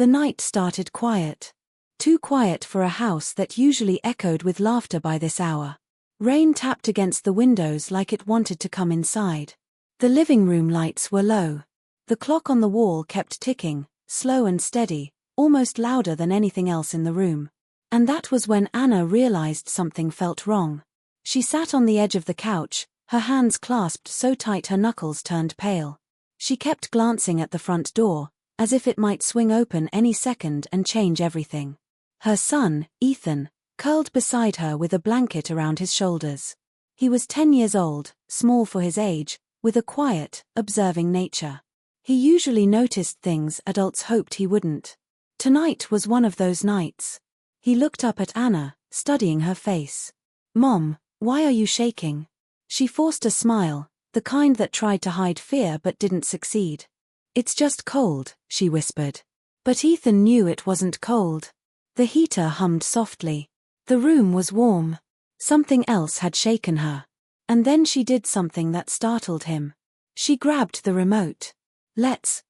The night started quiet. Too quiet for a house that usually echoed with laughter by this hour. Rain tapped against the windows like it wanted to come inside. The living room lights were low. The clock on the wall kept ticking, slow and steady, almost louder than anything else in the room. And that was when Anna realized something felt wrong. She sat on the edge of the couch, her hands clasped so tight her knuckles turned pale. She kept glancing at the front door, as if it might swing open any second and change everything. Her son, Ethan, curled beside her with a blanket around his shoulders. He was 10 years old, small for his age, with a quiet, observing nature. He usually noticed things adults hoped he wouldn't. Tonight was one of those nights. He looked up at Anna, studying her face. "Mom, why are you shaking?" She forced a smile, the kind that tried to hide fear but didn't succeed. "It's just cold," she whispered. But Ethan knew it wasn't cold. The heater hummed softly. The room was warm. Something else had shaken her. And then she did something that startled him. She grabbed the remote. Let's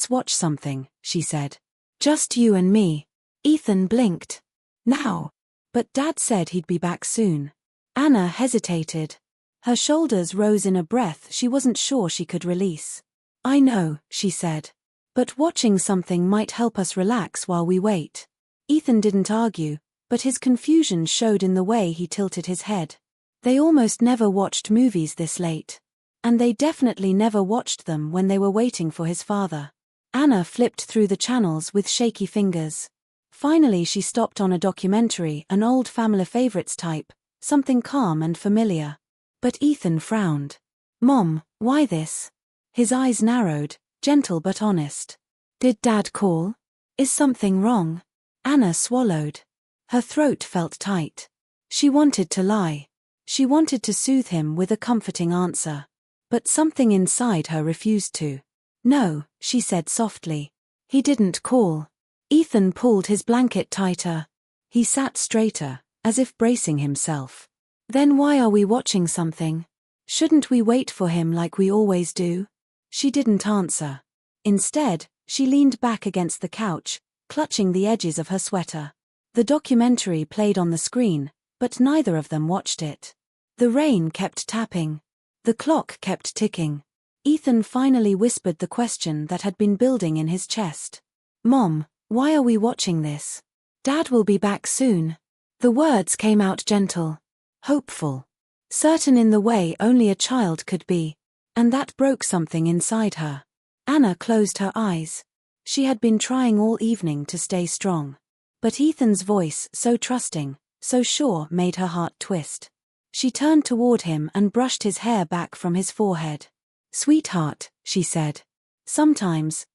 watch something," she said. "Just you and me." Ethan blinked. "Now." "But Dad said he'd be back soon." Anna hesitated. Her shoulders rose in a breath she wasn't sure she could release. "I know," she said. "But watching something might help us relax while we wait." Ethan didn't argue, but his confusion showed in the way he tilted his head. They almost never watched movies this late. And they definitely never watched them when they were waiting for his father. Anna flipped through the channels with shaky fingers. Finally she stopped on a documentary, an old family favorites type, something calm and familiar. But Ethan frowned. "Mom, why this?" His eyes narrowed, gentle but honest. "Did Dad call? Is something wrong?" Anna swallowed. Her throat felt tight. She wanted to lie. She wanted to soothe him with a comforting answer. But something inside her refused to. "No," she said softly. "He didn't call." Ethan pulled his blanket tighter. He sat straighter, as if bracing himself. "Then why are we watching something? Shouldn't we wait for him like we always do?" She didn't answer. Instead, she leaned back against the couch, clutching the edges of her sweater. The documentary played on the screen, but neither of them watched it. The rain kept tapping. The clock kept ticking. Ethan finally whispered the question that had been building in his chest. "Mom, why are we watching this? Dad will be back soon." The words came out gentle, hopeful, certain in the way only a child could be. And that broke something inside her. Anna closed her eyes. She had been trying all evening to stay strong. But Ethan's voice, so trusting, so sure, made her heart twist. She turned toward him and brushed his hair back from his forehead. "Sweetheart," she said. Sometimes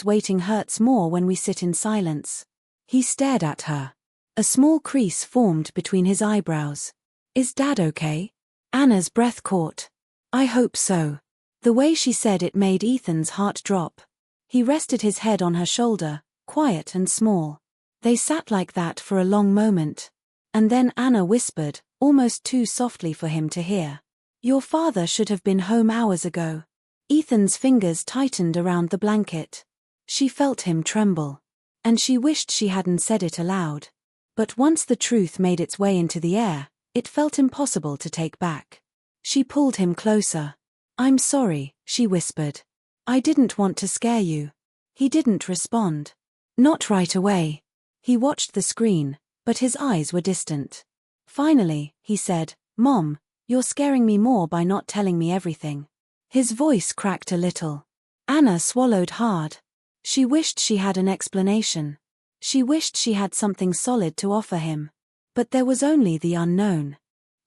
waiting hurts more when we sit in silence." He stared at her. A small crease formed between his eyebrows. "Is Dad okay?" Anna's breath caught. "I hope so." The way she said it made Ethan's heart drop. He rested his head on her shoulder, quiet and small. They sat like that for a long moment. And then Anna whispered, almost too softly for him to hear. "Your father should have been home hours ago." Ethan's fingers tightened around the blanket. She felt him tremble. And she wished she hadn't said it aloud. But once the truth made its way into the air, it felt impossible to take back. She pulled him closer. "I'm sorry," she whispered. "I didn't want to scare you." He didn't respond. Not right away. He watched the screen, but his eyes were distant. Finally, he said, "Mom, you're scaring me more by not telling me everything." His voice cracked a little. Anna swallowed hard. She wished she had an explanation. She wished she had something solid to offer him. But there was only the unknown.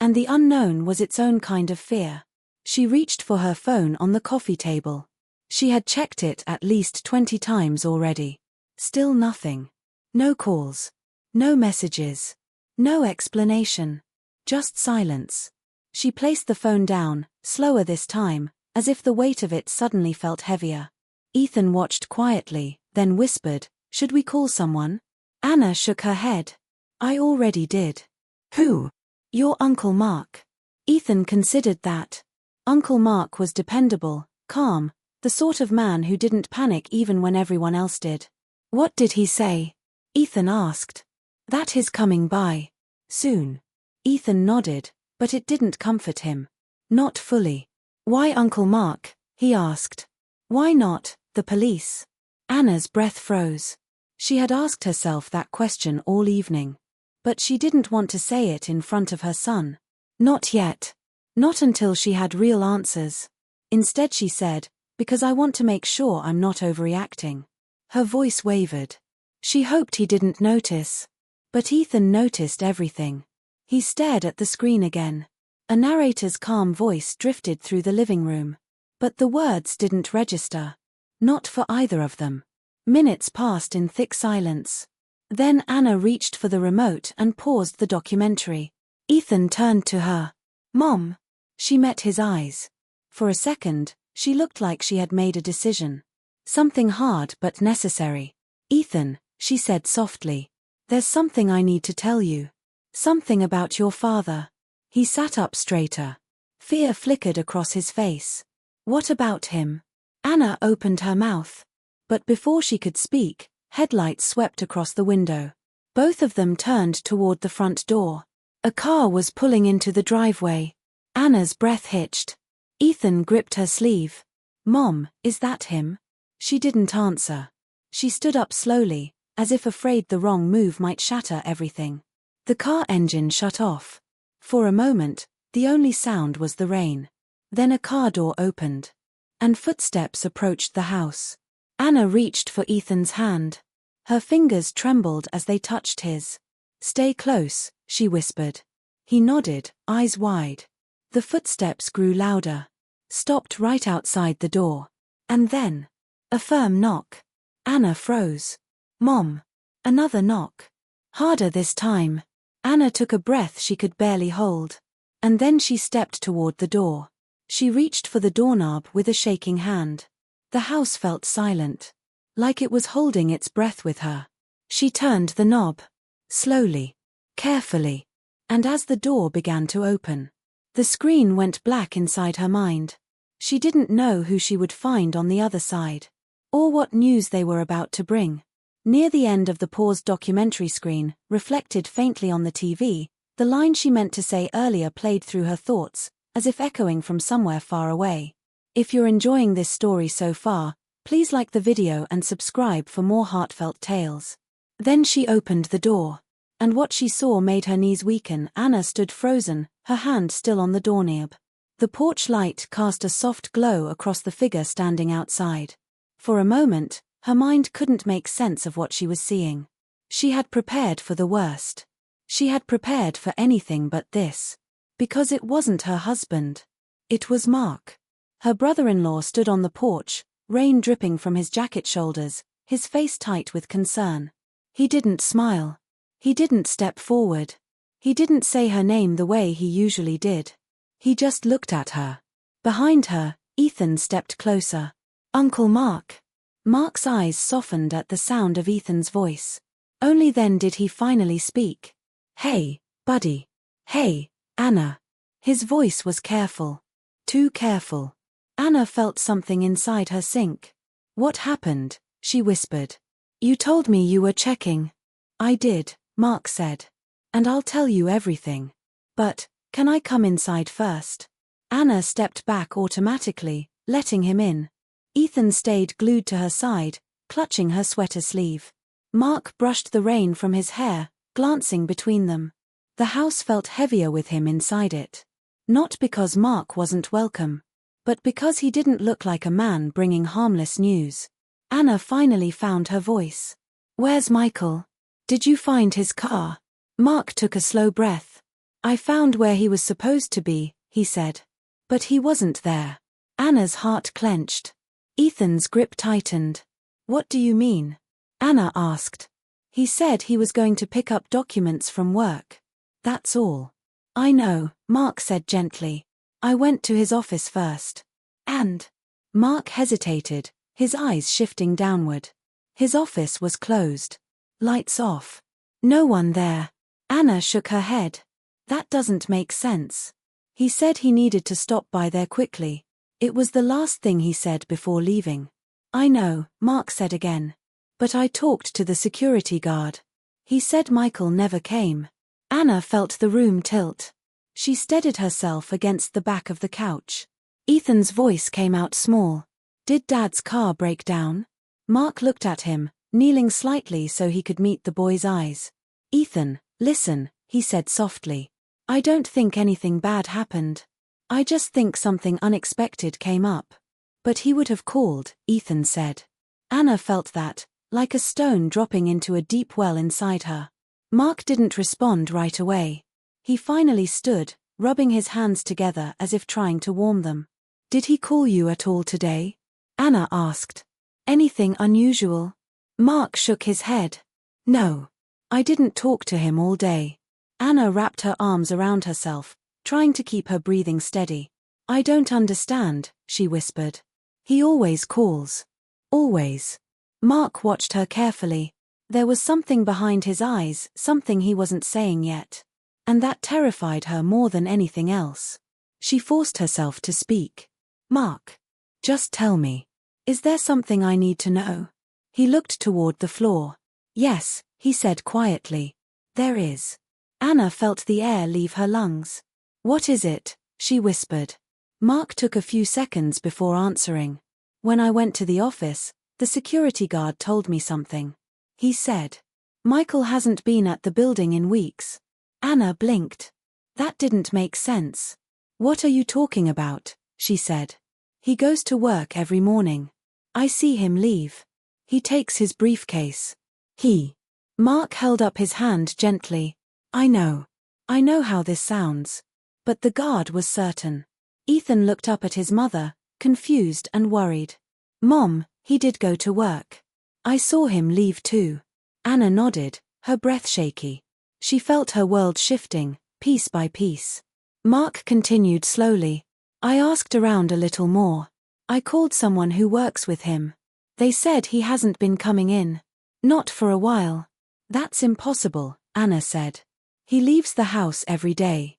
And the unknown was its own kind of fear. She reached for her phone on the coffee table. She had checked it at least 20 times already. Still nothing. No calls. No messages. No explanation. Just silence. She placed the phone down, slower this time, as if the weight of it suddenly felt heavier. Ethan watched quietly, then whispered, "Should we call someone?" Anna shook her head. "I already did." "Who?" "Your Uncle Mark." Ethan considered that. Uncle Mark was dependable, calm, the sort of man who didn't panic even when everyone else did. What did he say? Ethan asked. That he's coming by. Soon. Ethan nodded, but it didn't comfort him. Not fully. Why Uncle Mark? He asked. Why not the police? Anna's breath froze. She had asked herself that question all evening. But she didn't want to say it in front of her son. Not yet. Not until she had real answers. Instead she said, because I want to make sure I'm not overreacting. Her voice wavered. She hoped he didn't notice. But Ethan noticed everything. He stared at the screen again. A narrator's calm voice drifted through the living room. But the words didn't register. Not for either of them. Minutes passed in thick silence. Then Anna reached for the remote and paused the documentary. Ethan turned to her. Mom. She met his eyes. For a second, she looked like she had made a decision. Something hard but necessary. Ethan, she said softly. There's something I need to tell you. Something about your father. He sat up straighter. Fear flickered across his face. What about him? Anna opened her mouth. But before she could speak, headlights swept across the window. Both of them turned toward the front door. A car was pulling into the driveway. Anna's breath hitched. Ethan gripped her sleeve. Mom, is that him? She didn't answer. She stood up slowly, as if afraid the wrong move might shatter everything. The car engine shut off. For a moment, the only sound was the rain. Then a car door opened. And footsteps approached the house. Anna reached for Ethan's hand. Her fingers trembled as they touched his. Stay close, she whispered. He nodded, eyes wide. The footsteps grew louder. Stopped right outside the door. And then, a firm knock. Anna froze. Mom. Another knock. Harder this time. Anna took a breath she could barely hold. And then she stepped toward the door. She reached for the doorknob with a shaking hand. The house felt silent. Like it was holding its breath with her. She turned the knob. Slowly. Carefully. And as the door began to open, the screen went black inside her mind. She didn't know who she would find on the other side. Or what news they were about to bring. Near the end of the paused documentary screen, reflected faintly on the TV, the line she meant to say earlier played through her thoughts, as if echoing from somewhere far away. If you're enjoying this story so far, please like the video and subscribe for more heartfelt tales. Then she opened the door. And what she saw made her knees weaken. Anna stood frozen, her hand still on the doorknob. The porch light cast a soft glow across the figure standing outside. For a moment, her mind couldn't make sense of what she was seeing. She had prepared for the worst. She had prepared for anything but this. Because it wasn't her husband. It was Mark. Her brother-in-law stood on the porch, rain dripping from his jacket shoulders, his face tight with concern. He didn't smile. He didn't step forward. He didn't say her name the way he usually did. He just looked at her. Behind her, Ethan stepped closer. Uncle Mark. Mark's eyes softened at the sound of Ethan's voice. Only then did he finally speak. Hey, buddy. Hey, Anna. His voice was careful. Too careful. Anna felt something inside her sink. What happened? She whispered. You told me you were checking. I did, Mark said. And I'll tell you everything. But, can I come inside first? Anna stepped back automatically, letting him in. Ethan stayed glued to her side, clutching her sweater sleeve. Mark brushed the rain from his hair, glancing between them. The house felt heavier with him inside it. Not because Mark wasn't welcome, but because he didn't look like a man bringing harmless news. Anna finally found her voice. Where's Michael? Did you find his car? Mark took a slow breath. I found where he was supposed to be, he said. But he wasn't there. Anna's heart clenched. Ethan's grip tightened. What do you mean? Anna asked. He said he was going to pick up documents from work. That's all. I know, Mark said gently. I went to his office first. And? Mark hesitated, his eyes shifting downward. His office was closed. Lights off. No one there. Anna shook her head. That doesn't make sense. He said he needed to stop by there quickly. It was the last thing he said before leaving. I know, Mark said again. But I talked to the security guard. He said Michael never came. Anna felt the room tilt. She steadied herself against the back of the couch. Ethan's voice came out small. Did Dad's car break down? Mark looked at him, kneeling slightly so he could meet the boy's eyes. Ethan, listen, he said softly. I don't think anything bad happened. I just think something unexpected came up. But he would have called, Ethan said. Anna felt that, like a stone dropping into a deep well inside her. Mark didn't respond right away. He finally stood, rubbing his hands together as if trying to warm them. Did he call you at all today? Anna asked. Anything unusual? Mark shook his head. No. I didn't talk to him all day. Anna wrapped her arms around herself, trying to keep her breathing steady. I don't understand, she whispered. He always calls. Always. Mark watched her carefully. There was something behind his eyes, something he wasn't saying yet. And that terrified her more than anything else. She forced herself to speak. Mark. Just tell me. Is there something I need to know? He looked toward the floor. Yes, he said quietly. There is. Anna felt the air leave her lungs. What is it? She whispered. Mark took a few seconds before answering. When I went to the office, the security guard told me something. He said. Michael hasn't been at the building in weeks. Anna blinked. That didn't make sense. What are you talking about? She said. He goes to work every morning. I see him leave. He takes his briefcase. Mark held up his hand gently. I know how this sounds. But the guard was certain. Ethan looked up at his mother, confused and worried. Mom, he did go to work. I saw him leave too. Anna nodded, her breath shaky. She felt her world shifting, piece by piece. Mark continued slowly. I asked around a little more. I called someone who works with him. They said he hasn't been coming in. Not for a while. That's impossible, Anna said. He leaves the house every day.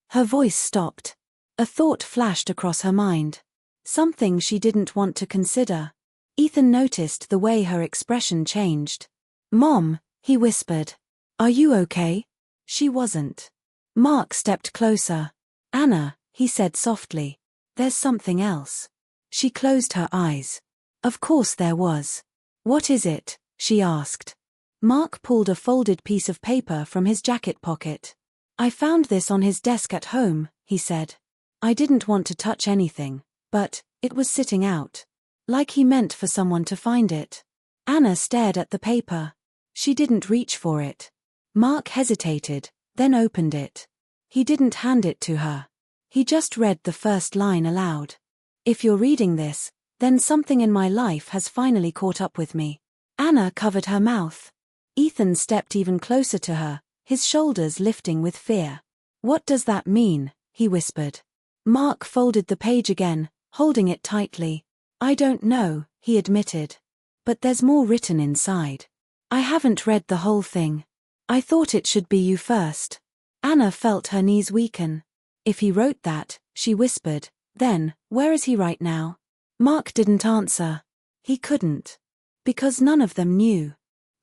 Her voice stopped. A thought flashed across her mind. Something she didn't want to consider. Ethan noticed the way her expression changed. Mom, he whispered. Are you okay? She wasn't. Mark stepped closer. Anna, he said softly. There's something else. She closed her eyes. Of course there was. What is it? She asked. Mark pulled a folded piece of paper from his jacket pocket. I found this on his desk at home, he said. I didn't want to touch anything, but it was sitting out. Like he meant for someone to find it. Anna stared at the paper. She didn't reach for it. Mark hesitated, then opened it. He didn't hand it to her. He just read the first line aloud. If you're reading this, then something in my life has finally caught up with me. Anna covered her mouth. Ethan stepped even closer to her, his shoulders lifting with fear. What does that mean? He whispered. Mark folded the page again, holding it tightly. I don't know, he admitted. But there's more written inside. I haven't read the whole thing. I thought it should be you first. Anna felt her knees weaken. If he wrote that, she whispered, then, where is he right now? Mark didn't answer. He couldn't. Because none of them knew.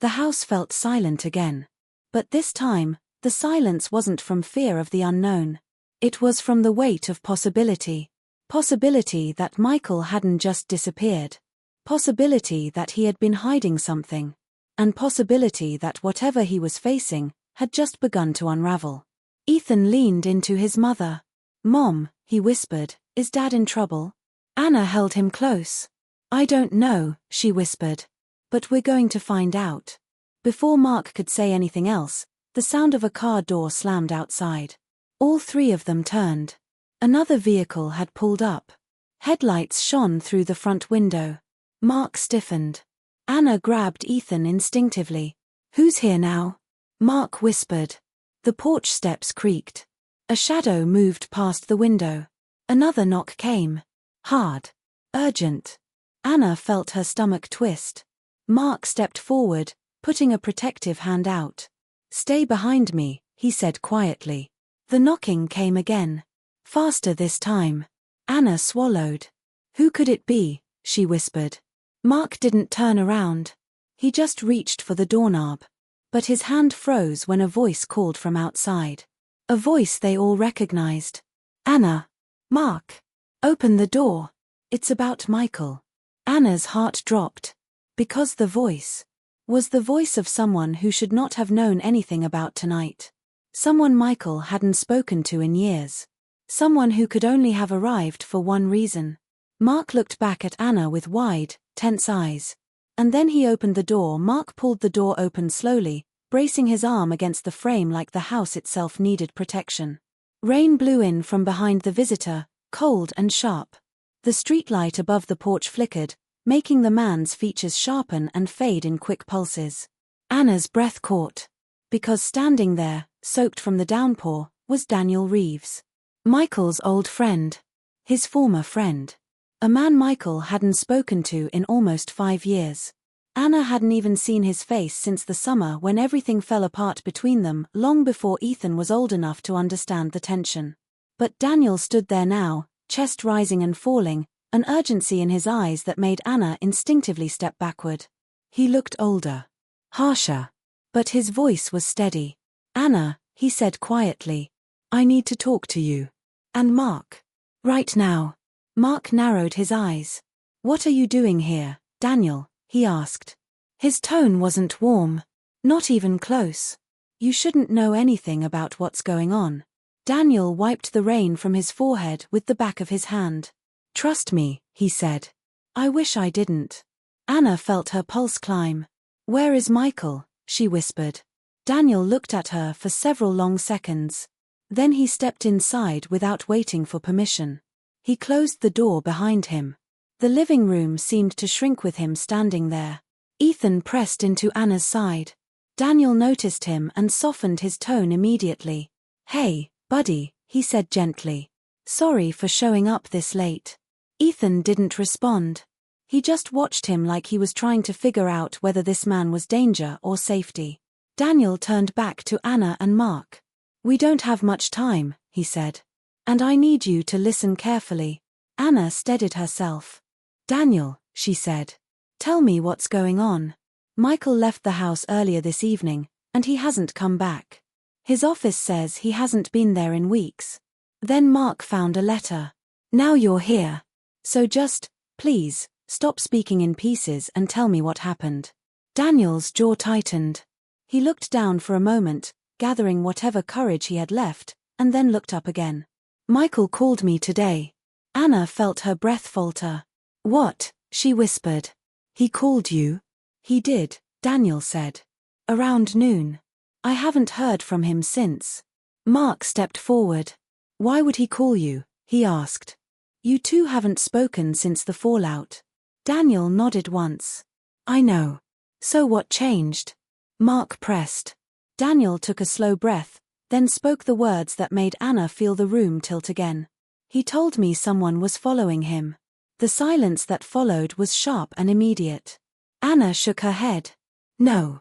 The house felt silent again. But this time, the silence wasn't from fear of the unknown. It was from the weight of possibility. Possibility that Michael hadn't just disappeared. Possibility that he had been hiding something. And possibility that whatever he was facing had just begun to unravel. Ethan leaned into his mother. Mom, he whispered, is Dad in trouble? Anna held him close. I don't know, she whispered. But we're going to find out. Before Mark could say anything else, the sound of a car door slammed outside. All three of them turned. Another vehicle had pulled up. Headlights shone through the front window. Mark stiffened. Anna grabbed Ethan instinctively. Who's here now? Mark whispered. The porch steps creaked. A shadow moved past the window. Another knock came. Hard. Urgent. Anna felt her stomach twist. Mark stepped forward, putting a protective hand out. Stay behind me, he said quietly. The knocking came again. Faster this time. Anna swallowed. Who could it be? She whispered. Mark didn't turn around. He just reached for the doorknob. But his hand froze when a voice called from outside. A voice they all recognized. Anna. Mark. Open the door. It's about Michael. Anna's heart dropped. Because the voice was the voice of someone who should not have known anything about tonight. Someone Michael hadn't spoken to in years. Someone who could only have arrived for one reason. Mark looked back at Anna with wide, tense eyes. And then he opened the door. Mark pulled the door open slowly, bracing his arm against the frame like the house itself needed protection. Rain blew in from behind the visitor, cold and sharp. The streetlight above the porch flickered, making the man's features sharpen and fade in quick pulses. Anna's breath caught. Because standing there, soaked from the downpour, was Daniel Reeves. Michael's old friend. His former friend. A man Michael hadn't spoken to in almost 5 years. Anna hadn't even seen his face since the summer when everything fell apart between them, long before Ethan was old enough to understand the tension. But Daniel stood there now, chest rising and falling, an urgency in his eyes that made Anna instinctively step backward. He looked older. Harsher. But his voice was steady. Anna, he said quietly. I need to talk to you. And Mark. Right now. Mark narrowed his eyes. What are you doing here, Daniel? He asked. His tone wasn't warm. Not even close. You shouldn't know anything about what's going on. Daniel wiped the rain from his forehead with the back of his hand. Trust me, he said. I wish I didn't. Anna felt her pulse climb. Where is Michael? She whispered. Daniel looked at her for several long seconds. Then he stepped inside without waiting for permission. He closed the door behind him. The living room seemed to shrink with him standing there. Ethan pressed into Anna's side. Daniel noticed him and softened his tone immediately. Hey, buddy, he said gently. Sorry for showing up this late. Ethan didn't respond. He just watched him like he was trying to figure out whether this man was danger or safety. Daniel turned back to Anna and Mark. We don't have much time, he said. And I need you to listen carefully. Anna steadied herself. Daniel, she said. Tell me what's going on. Michael left the house earlier this evening, and he hasn't come back. His office says he hasn't been there in weeks. Then Mark found a letter. Now you're here. So just, please, stop speaking in pieces and tell me what happened. Daniel's jaw tightened. He looked down for a moment, gathering whatever courage he had left, and then looked up again. Michael called me today. Anna felt her breath falter. What? She whispered. He called you? He did, Daniel said. Around noon. I haven't heard from him since. Mark stepped forward. Why would he call you? He asked. You two haven't spoken since the fallout. Daniel nodded once. I know. So what changed? Mark pressed. Daniel took a slow breath, then spoke the words that made Anna feel the room tilt again. He told me someone was following him. The silence that followed was sharp and immediate. Anna shook her head. No,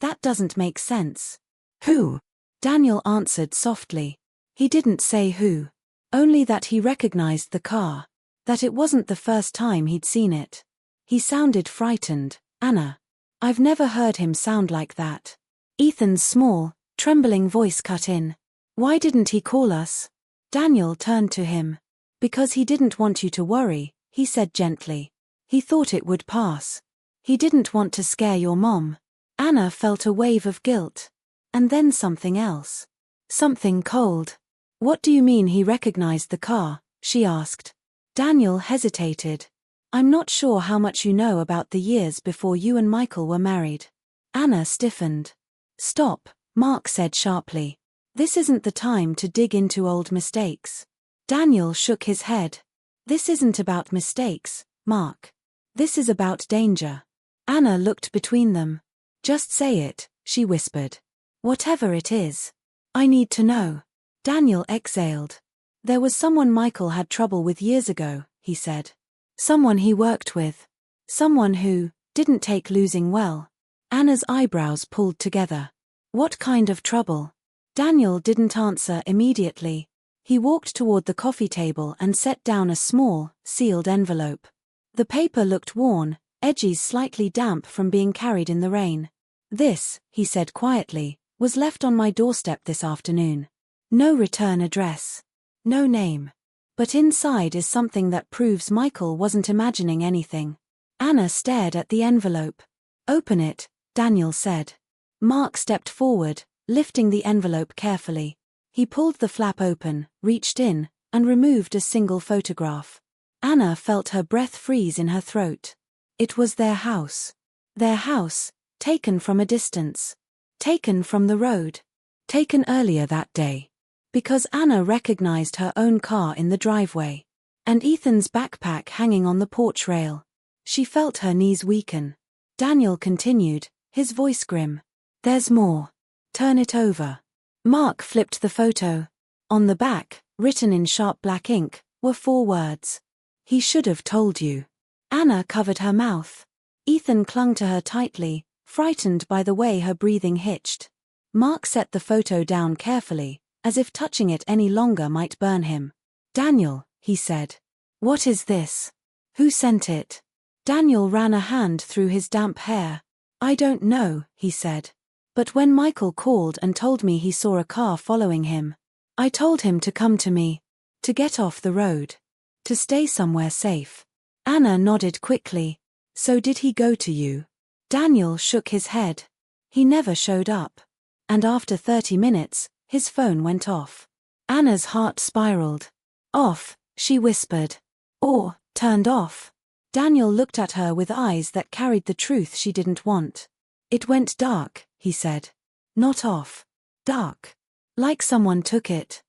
that doesn't make sense. Who? Daniel answered softly. He didn't say who. Only that he recognized the car. That it wasn't the first time he'd seen it. He sounded frightened. Anna. I've never heard him sound like that. Ethan's small, trembling voice cut in. Why didn't he call us? Daniel turned to him. Because he didn't want you to worry, he said gently. He thought it would pass. He didn't want to scare your mom. Anna felt a wave of guilt. And then something else. Something cold. What do you mean he recognized the car? She asked. Daniel hesitated. I'm not sure how much you know about the years before you and Michael were married. Anna stiffened. Stop, Mark said sharply. This isn't the time to dig into old mistakes. Daniel shook his head. This isn't about mistakes, Mark. This is about danger. Anna looked between them. Just say it, she whispered. Whatever it is. I need to know. Daniel exhaled. There was someone Michael had trouble with years ago, he said. Someone he worked with. Someone who didn't take losing well. Anna's eyebrows pulled together. What kind of trouble? Daniel didn't answer immediately. He walked toward the coffee table and set down a small, sealed envelope. The paper looked worn, edges slightly damp from being carried in the rain. "This," he said quietly, "was left on my doorstep this afternoon. No return address. No name. But inside is something that proves Michael wasn't imagining anything." Anna stared at the envelope. "Open it," Daniel said. Mark stepped forward, lifting the envelope carefully. He pulled the flap open, reached in, and removed a single photograph. Anna felt her breath freeze in her throat. It was their house. Their house, taken from a distance. Taken from the road. Taken earlier that day. Because Anna recognized her own car in the driveway. And Ethan's backpack hanging on the porch rail. She felt her knees weaken. Daniel continued, his voice grim. "There's more. Turn it over." Mark flipped the photo. On the back, written in sharp black ink, were 4 words. "He should have told you." Anna covered her mouth. Ethan clung to her tightly, frightened by the way her breathing hitched. Mark set the photo down carefully, as if touching it any longer might burn him. "Daniel," he said. "What is this? Who sent it?" Daniel ran a hand through his damp hair. "I don't know," he said. "But when Michael called and told me he saw a car following him, I told him to come to me. To get off the road. To stay somewhere safe." Anna nodded quickly. "So did he go to you?" Daniel shook his head. "He never showed up. And after 30 minutes, his phone went off." Anna's heart spiraled. "Off," she whispered. "Or, turned off." Daniel looked at her with eyes that carried the truth she didn't want. "It went dark," he said. "Not off. Dark. Like someone took it."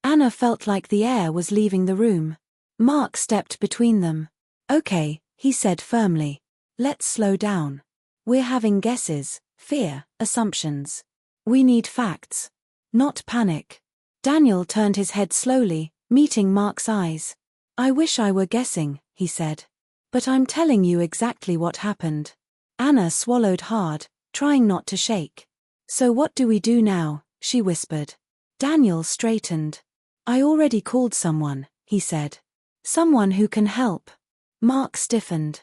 Anna felt like the air was leaving the room. Mark stepped between them. "Okay," he said firmly. "Let's slow down. We're having guesses, fear, assumptions. We need facts. Not panic." Daniel turned his head slowly, meeting Mark's eyes. "I wish I were guessing," he said. "But I'm telling you exactly what happened." Anna swallowed hard, trying not to shake. "So what do we do now?" she whispered. Daniel straightened. "I already called someone," he said. "Someone who can help." Mark stiffened.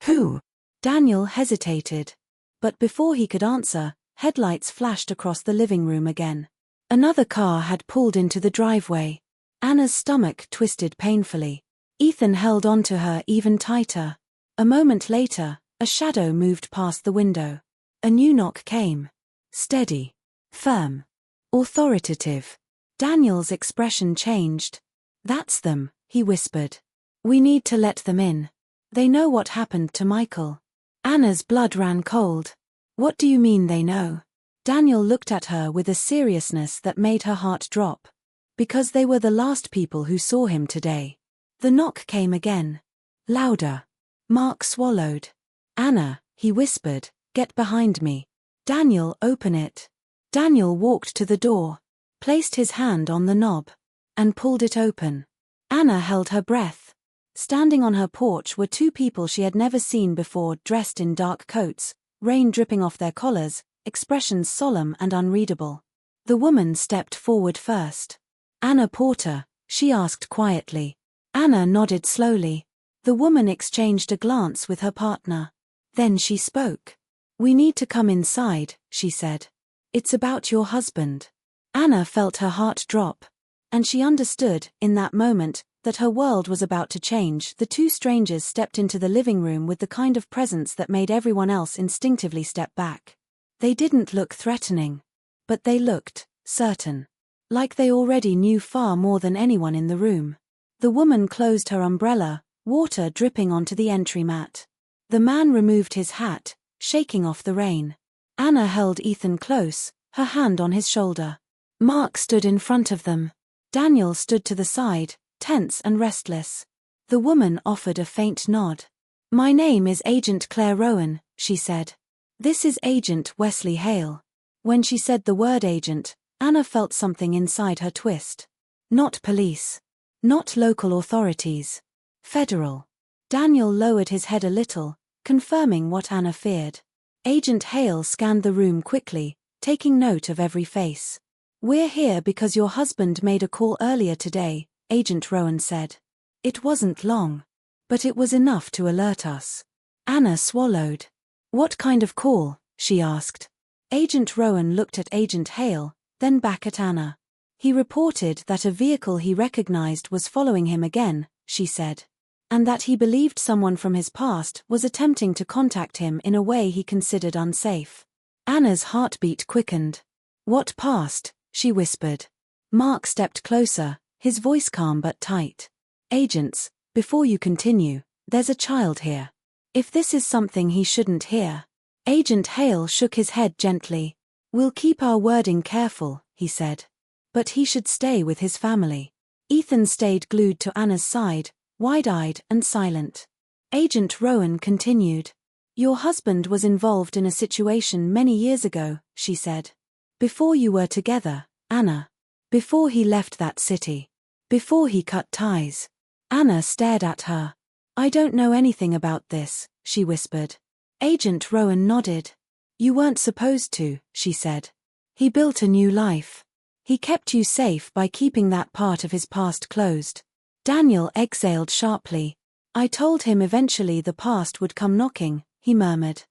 "Who?" Daniel hesitated. But before he could answer, headlights flashed across the living room again. Another car had pulled into the driveway. Anna's stomach twisted painfully. Ethan held onto her even tighter. A moment later, a shadow moved past the window. A new knock came. Steady. Firm. Authoritative. Daniel's expression changed. "That's them," he whispered. "We need to let them in. They know what happened to Michael." Anna's blood ran cold. "What do you mean they know?" Daniel looked at her with a seriousness that made her heart drop. "Because they were the last people who saw him today." The knock came again. Louder. Mark swallowed. "Anna," he whispered, "get behind me." "Daniel, open it." Daniel walked to the door, placed his hand on the knob, and pulled it open. Anna held her breath. Standing on her porch were 2 people she had never seen before, dressed in dark coats, rain dripping off their collars, expressions solemn and unreadable. The woman stepped forward first. "Anna Porter?" she asked quietly. Anna nodded slowly. The woman exchanged a glance with her partner. Then she spoke. "We need to come inside," she said. "It's about your husband." Anna felt her heart drop. And she understood, in that moment, that her world was about to change. The 2 strangers stepped into the living room with the kind of presence that made everyone else instinctively step back. They didn't look threatening. But they looked certain. Like they already knew far more than anyone in the room. The woman closed her umbrella, water dripping onto the entry mat. The man removed his hat, shaking off the rain. Anna held Ethan close, her hand on his shoulder. Mark stood in front of them. Daniel stood to the side, tense and restless. The woman offered a faint nod. "My name is Agent Claire Rowan," she said. "This is Agent Wesley Hale." When she said the word agent, Anna felt something inside her twist. Not police. Not local authorities. Federal. Daniel lowered his head a little, confirming what Anna feared. Agent Hale scanned the room quickly, taking note of every face. "We're here because your husband made a call earlier today," Agent Rowan said. "It wasn't long. But it was enough to alert us. Anna swallowed. What kind of call? She asked. Agent Rowan looked at Agent Hale, then back at Anna. He reported that a vehicle he recognized was following him again, she said. And that he believed someone from his past was attempting to contact him in a way he considered unsafe. Anna's heartbeat quickened. What past? She whispered. Mark stepped closer, his voice calm but tight. Agents, before you continue, there's a child here. If this is something he shouldn't hear. Agent Hale shook his head gently. We'll keep our wording careful, he said. But he should stay with his family. Ethan stayed glued to Anna's side, wide-eyed and silent. Agent Rowan continued. Your husband was involved in a situation many years ago, she said. Before you were together, Anna. Before he left that city. Before he cut ties. Anna stared at her. I don't know anything about this, she whispered. Agent Rowan nodded. You weren't supposed to, she said. He built a new life. He kept you safe by keeping that part of his past closed. Daniel exhaled sharply. I told him eventually the past would come knocking, he murmured.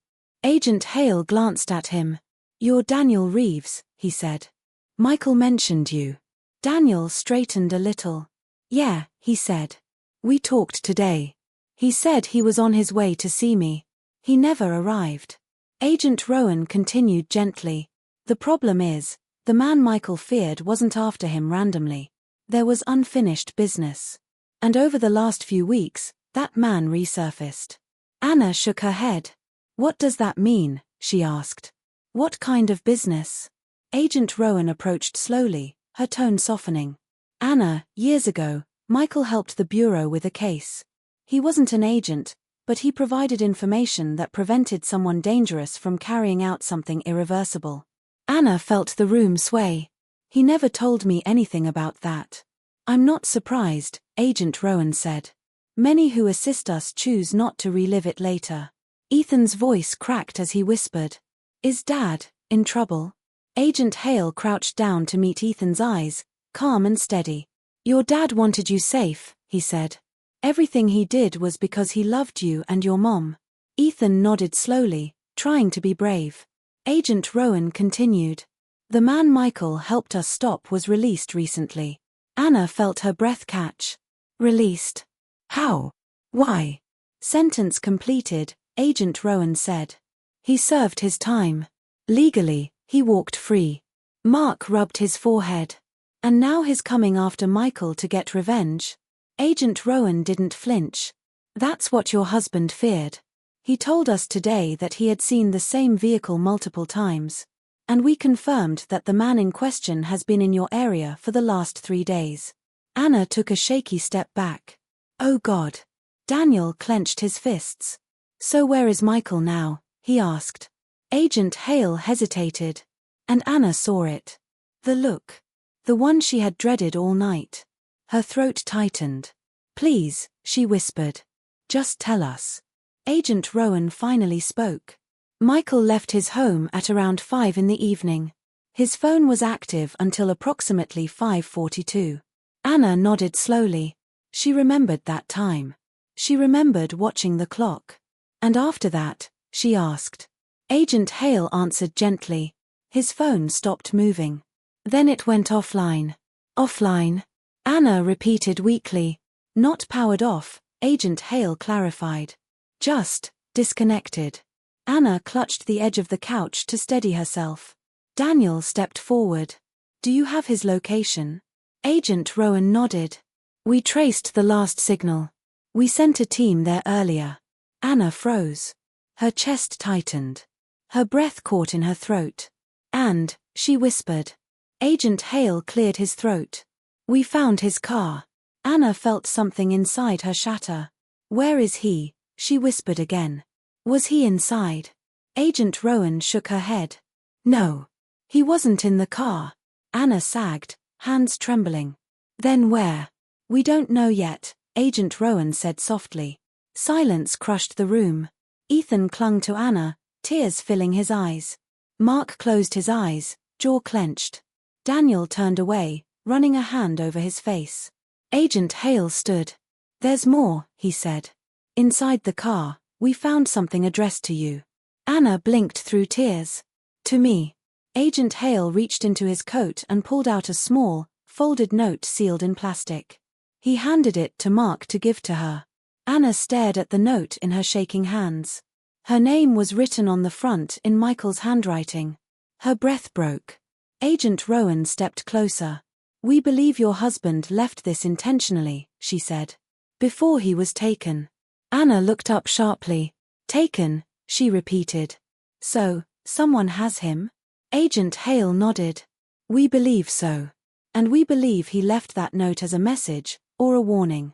Agent Hale glanced at him. You're Daniel Reeves, he said. Michael mentioned you. Daniel straightened a little. Yeah, he said. We talked today. He said he was on his way to see me. He never arrived. Agent Rowan continued gently. The problem is, the man Michael feared wasn't after him randomly. There was unfinished business. And over the last few weeks, that man resurfaced. Anna shook her head. What does that mean? She asked. What kind of business? Agent Rowan approached slowly, her tone softening. Anna, years ago, Michael helped the Bureau with a case. He wasn't an agent, but he provided information that prevented someone dangerous from carrying out something irreversible. Anna felt the room sway. He never told me anything about that. I'm not surprised, Agent Rowan said. Many who assist us choose not to relive it later. Ethan's voice cracked as he whispered. Is Dad in trouble? Agent Hale crouched down to meet Ethan's eyes, calm and steady. Your dad wanted you safe, he said. Everything he did was because he loved you and your mom. Ethan nodded slowly, trying to be brave. Agent Rowan continued. The man Michael helped us stop was released recently. Anna felt her breath catch. Released? How? Why? Sentence completed, Agent Rowan said. He served his time. Legally, he walked free. Mark rubbed his forehead. And now he's coming after Michael to get revenge? Agent Rowan didn't flinch. That's what your husband feared. He told us today that he had seen the same vehicle multiple times. And we confirmed that the man in question has been in your area for the last 3 days. Anna took a shaky step back. Oh God. Daniel clenched his fists. So where is Michael now? He asked. Agent Hale hesitated. And Anna saw it. The look. The one she had dreaded all night. Her throat tightened. Please, she whispered. Just tell us. Agent Rowan finally spoke. Michael left his home at around 5 in the evening. His phone was active until approximately 5:42. Anna nodded slowly. She remembered that time. She remembered watching the clock. And after that, she asked. Agent Hale answered gently. His phone stopped moving. Then it went offline. Offline? Anna repeated weakly. Not powered off, Agent Hale clarified. Just disconnected. Anna clutched the edge of the couch to steady herself. Daniel stepped forward. Do you have his location? Agent Rowan nodded. We traced the last signal. We sent a team there earlier. Anna froze. Her chest tightened. Her breath caught in her throat. And, she whispered. Agent Hale cleared his throat. We found his car. Anna felt something inside her shatter. Where is he? She whispered again. Was he inside? Agent Rowan shook her head. No. He wasn't in the car. Anna sagged, hands trembling. Then where? We don't know yet, Agent Rowan said softly. Silence crushed the room. Ethan clung to Anna, tears filling his eyes. Mark closed his eyes, jaw clenched. Daniel turned away, running a hand over his face. Agent Hale stood. There's more, he said. Inside the car, we found something addressed to you. Anna blinked through tears. To me. Agent Hale reached into his coat and pulled out a small, folded note sealed in plastic. He handed it to Mark to give to her. Anna stared at the note in her shaking hands. Her name was written on the front in Michael's handwriting. Her breath broke. Agent Rowan stepped closer. We believe your husband left this intentionally, she said. Before he was taken. Anna looked up sharply. Taken, she repeated. So, someone has him? Agent Hale nodded. We believe so. And we believe he left that note as a message, or a warning.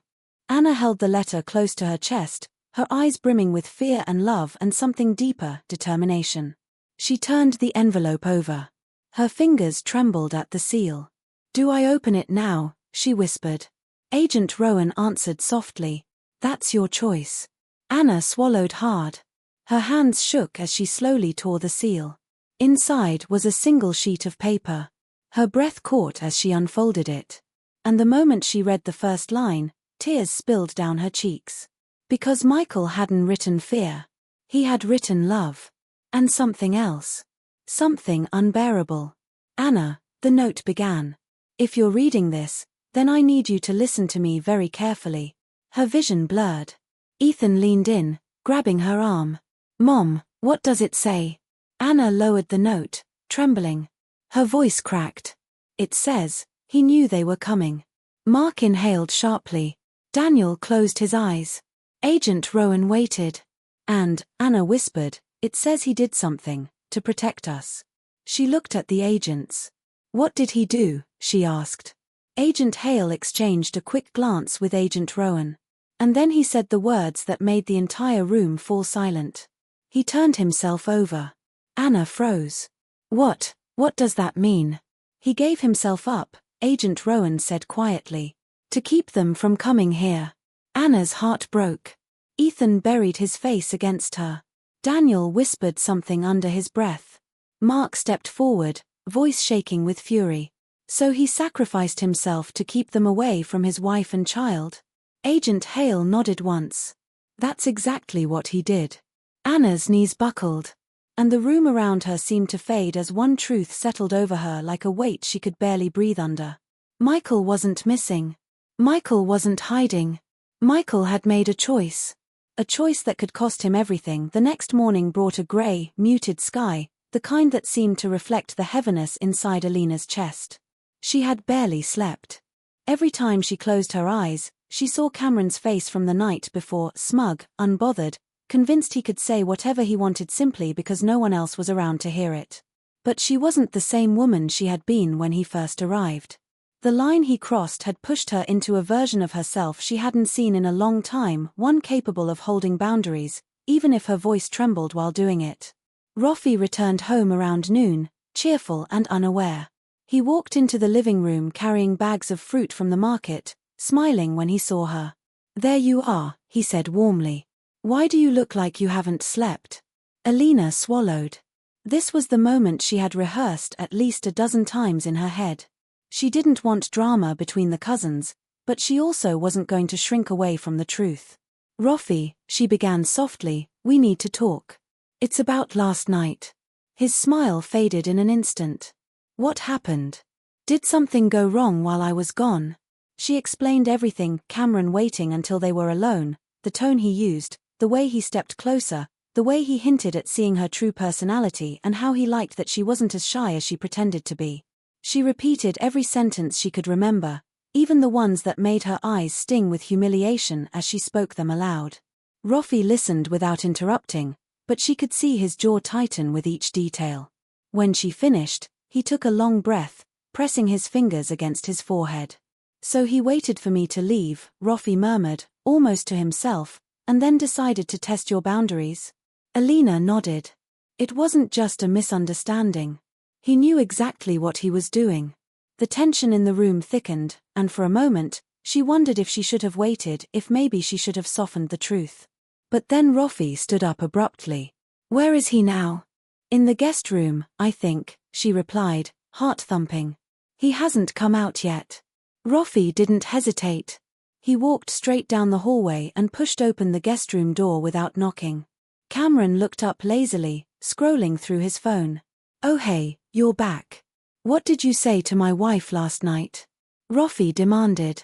Anna held the letter close to her chest, her eyes brimming with fear and love and something deeper, determination. She turned the envelope over. Her fingers trembled at the seal. Do I open it now? She whispered. Agent Rowan answered softly. That's your choice. Anna swallowed hard. Her hands shook as she slowly tore the seal. Inside was a single sheet of paper. Her breath caught as she unfolded it. And the moment she read the first line, tears spilled down her cheeks. Because Michael hadn't written fear. He had written love. And something else. Something unbearable. Anna, the note began. If you're reading this, then I need you to listen to me very carefully. Her vision blurred. Ethan leaned in, grabbing her arm. Mom, what does it say? Anna lowered the note, trembling. Her voice cracked. It says, he knew they were coming. Mark inhaled sharply. Daniel closed his eyes. Agent Rowan waited. And, Anna whispered, it says he did something, to protect us. She looked at the agents. What did he do? She asked. Agent Hale exchanged a quick glance with Agent Rowan. And then he said the words that made the entire room fall silent. He turned himself over. Anna froze. What does that mean? He gave himself up, Agent Rowan said quietly. To keep them from coming here. Anna's heart broke. Ethan buried his face against her. Daniel whispered something under his breath. Mark stepped forward, voice shaking with fury. So he sacrificed himself to keep them away from his wife and child? Agent Hale nodded once. That's exactly what he did. Anna's knees buckled. And the room around her seemed to fade as one truth settled over her like a weight she could barely breathe under. Michael wasn't missing. Michael wasn't hiding. Michael had made a choice. A choice that could cost him everything. The next morning brought a grey, muted sky, the kind that seemed to reflect the heaviness inside Alina's chest. She had barely slept. Every time she closed her eyes, she saw Cameron's face from the night before, smug, unbothered, convinced he could say whatever he wanted simply because no one else was around to hear it. But she wasn't the same woman she had been when he first arrived. The line he crossed had pushed her into a version of herself she hadn't seen in a long time, one capable of holding boundaries, even if her voice trembled while doing it. Roffey returned home around noon, cheerful and unaware. He walked into the living room carrying bags of fruit from the market, smiling when he saw her. There you are, he said warmly. Why do you look like you haven't slept? Alina swallowed. This was the moment she had rehearsed at least a dozen times in her head. She didn't want drama between the cousins, but she also wasn't going to shrink away from the truth. Roffey, she began softly, we need to talk. It's about last night. His smile faded in an instant. What happened? Did something go wrong while I was gone? She explained everything, Cameron waiting until they were alone, the tone he used, the way he stepped closer, the way he hinted at seeing her true personality and how he liked that she wasn't as shy as she pretended to be. She repeated every sentence she could remember, even the ones that made her eyes sting with humiliation as she spoke them aloud. Roffey listened without interrupting, but she could see his jaw tighten with each detail. When she finished, he took a long breath, pressing his fingers against his forehead. So he waited for me to leave, Roffey murmured, almost to himself, and then decided to test your boundaries? Alina nodded. It wasn't just a misunderstanding. He knew exactly what he was doing. The tension in the room thickened, and for a moment, she wondered if she should have waited, if maybe she should have softened the truth. But then Roffey stood up abruptly. Where is he now? In the guest room, I think, she replied, heart thumping. He hasn't come out yet. Roffey didn't hesitate. He walked straight down the hallway and pushed open the guest room door without knocking. Cameron looked up lazily, scrolling through his phone. "Oh hey, you're back. What did you say to my wife last night?" Rafi demanded.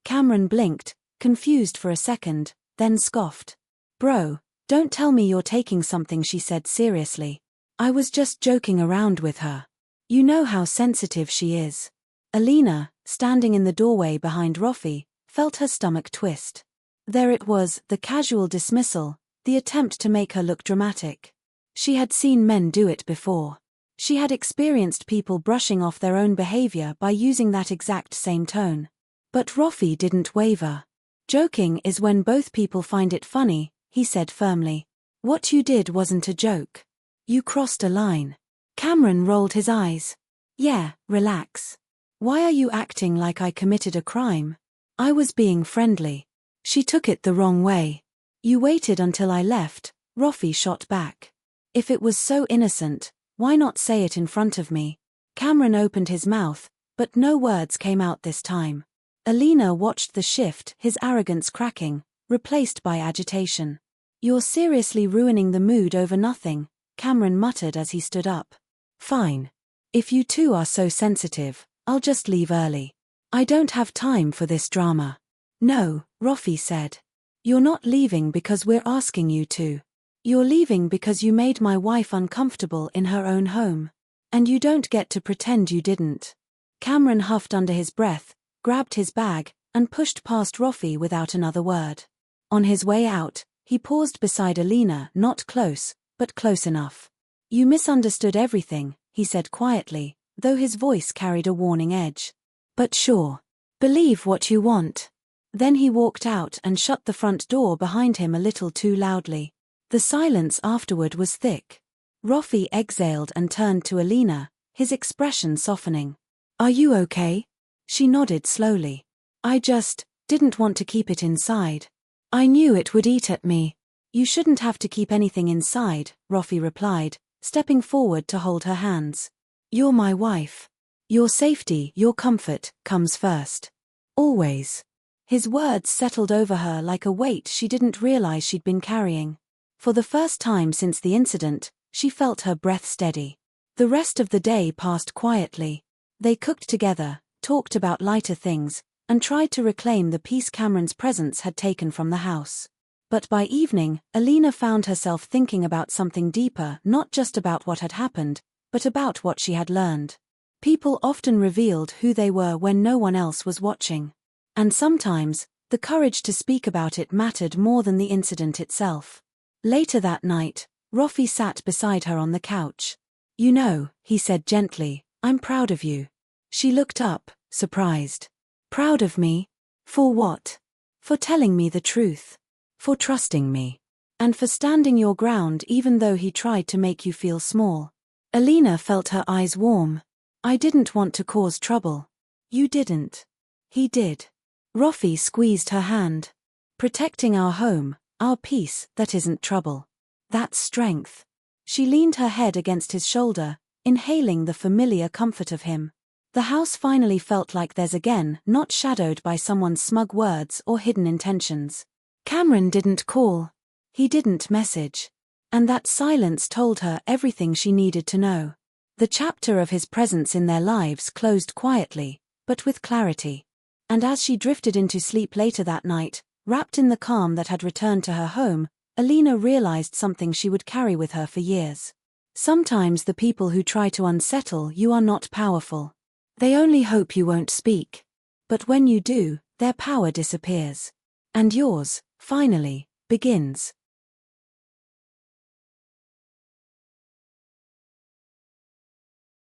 Cameron blinked, confused for a second, then scoffed. "Bro, don't tell me you're taking something she said seriously. I was just joking around with her. You know how sensitive she is." Alina, standing in the doorway behind Rafi, felt her stomach twist. There it was, the casual dismissal, the attempt to make her look dramatic. She had seen men do it before. She had experienced people brushing off their own behavior by using that exact same tone. But Rafi didn't waver. "Joking is when both people find it funny," he said firmly. "What you did wasn't a joke. You crossed a line." Cameron rolled his eyes. "Yeah, relax. Why are you acting like I committed a crime? I was being friendly." "She took it the wrong way." "You waited until I left," Rafi shot back. "If it was so innocent, why not say it in front of me?" Cameron opened his mouth, but no words came out this time. Alina watched the shift, his arrogance cracking, replaced by agitation. "You're seriously ruining the mood over nothing," Cameron muttered as he stood up. "Fine. If you two are so sensitive, I'll just leave early. I don't have time for this drama." "No," Rafi said. "You're not leaving because we're asking you to. You're leaving because you made my wife uncomfortable in her own home. And you don't get to pretend you didn't." Cameron huffed under his breath, grabbed his bag, and pushed past Rafi without another word. On his way out, he paused beside Alina, not close, but close enough. "You misunderstood everything," he said quietly, though his voice carried a warning edge. "But sure. Believe what you want." Then he walked out and shut the front door behind him a little too loudly. The silence afterward was thick. Rafi exhaled and turned to Alina, his expression softening. "Are you okay?" She nodded slowly. "I just didn't want to keep it inside. I knew it would eat at me." "You shouldn't have to keep anything inside," Rafi replied, stepping forward to hold her hands. "You're my wife. Your safety, your comfort, comes first. Always." His words settled over her like a weight she didn't realize she'd been carrying. For the first time since the incident, she felt her breath steady. The rest of the day passed quietly. They cooked together, talked about lighter things, and tried to reclaim the peace Cameron's presence had taken from the house. But by evening, Alina found herself thinking about something deeper, not just about what had happened, but about what she had learned. People often revealed who they were when no one else was watching. And sometimes, the courage to speak about it mattered more than the incident itself. Later that night, Rafi sat beside her on the couch. "You know," he said gently, "I'm proud of you." She looked up, surprised. "Proud of me? For what?" "For telling me the truth. For trusting me. And for standing your ground even though he tried to make you feel small." Alina felt her eyes warm. "I didn't want to cause trouble." "You didn't." "He did." Rafi squeezed her hand. "Protecting our home, our peace, that isn't trouble. That's strength." She leaned her head against his shoulder, inhaling the familiar comfort of him. The house finally felt like theirs again, not shadowed by someone's smug words or hidden intentions. Cameron didn't call. He didn't message. And that silence told her everything she needed to know. The chapter of his presence in their lives closed quietly, but with clarity. And as she drifted into sleep later that night, wrapped in the calm that had returned to her home, Alina realized something she would carry with her for years. Sometimes the people who try to unsettle you are not powerful. They only hope you won't speak. But when you do, their power disappears. And yours, finally, begins.